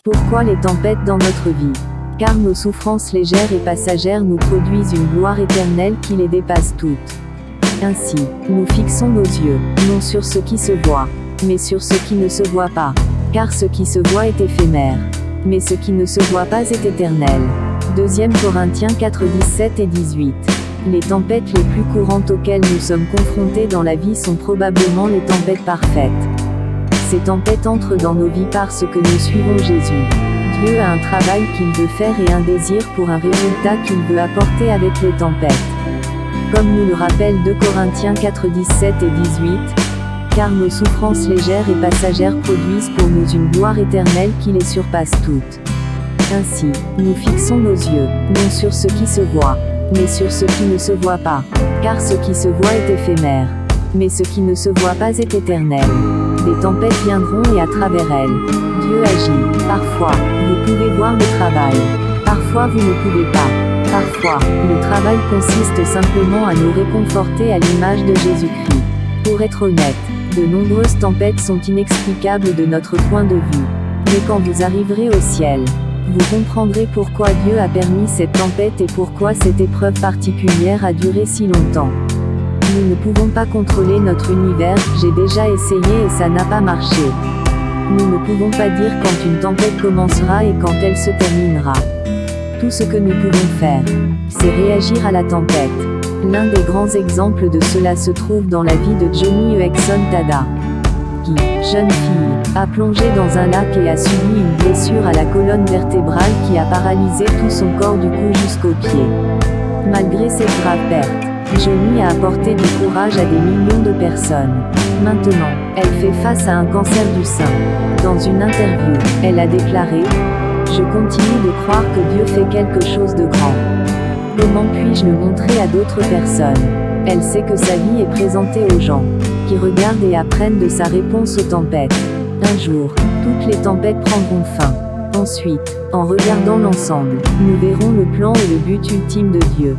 Pourquoi les tempêtes dans notre vie? Car nos souffrances légères et passagères nous produisent une gloire éternelle qui les dépasse toutes. Ainsi, nous fixons nos yeux, non sur ce qui se voit, mais sur ce qui ne se voit pas. Car ce qui se voit est éphémère, mais ce qui ne se voit pas est éternel. 2 Corinthiens 4, 17 et 18. Les tempêtes les plus courantes auxquelles nous sommes confrontés dans la vie sont probablement les tempêtes parfaites. Ces tempêtes entrent dans nos vies parce que nous suivons Jésus. Dieu a un travail qu'il veut faire et un désir pour un résultat qu'il veut apporter avec les tempêtes. Comme nous le rappelle 2 Corinthiens 4, 17 et 18, car nos souffrances légères et passagères produisent pour nous une gloire éternelle qui les surpasse toutes. Ainsi, nous fixons nos yeux, non sur ce qui se voit, mais sur ce qui ne se voit pas. Car ce qui se voit est éphémère, mais ce qui ne se voit pas est éternel. Des tempêtes viendront et à travers elles, Dieu agit. Parfois, vous pouvez voir le travail. Parfois vous ne pouvez pas. Parfois, le travail consiste simplement à nous réconforter à l'image de Jésus-Christ. Pour être honnête, de nombreuses tempêtes sont inexplicables de notre point de vue. Mais quand vous arriverez au ciel, vous comprendrez pourquoi Dieu a permis cette tempête et pourquoi cette épreuve particulière a duré si longtemps. Nous ne pouvons pas contrôler notre univers, j'ai déjà essayé et ça n'a pas marché. Nous ne pouvons pas dire quand une tempête commencera et quand elle se terminera. Tout ce que nous pouvons faire, c'est réagir à la tempête. L'un des grands exemples de cela se trouve dans la vie de Joni Eareckson Tada, qui, jeune fille, a plongé dans un lac et a subi une blessure à la colonne vertébrale qui a paralysé tout son corps du cou jusqu'aux pieds. Malgré cette grave perte, Joni a apporté du courage à des millions de personnes. Maintenant, elle fait face à un cancer du sein. Dans une interview, elle a déclaré « Je continue de croire que Dieu fait quelque chose de grand. Comment puis-je le montrer à d'autres personnes ?» Elle sait que sa vie est présentée aux gens, qui regardent et apprennent de sa réponse aux tempêtes. Un jour, toutes les tempêtes prendront fin. Ensuite, en regardant l'ensemble, nous verrons le plan et le but ultime de Dieu.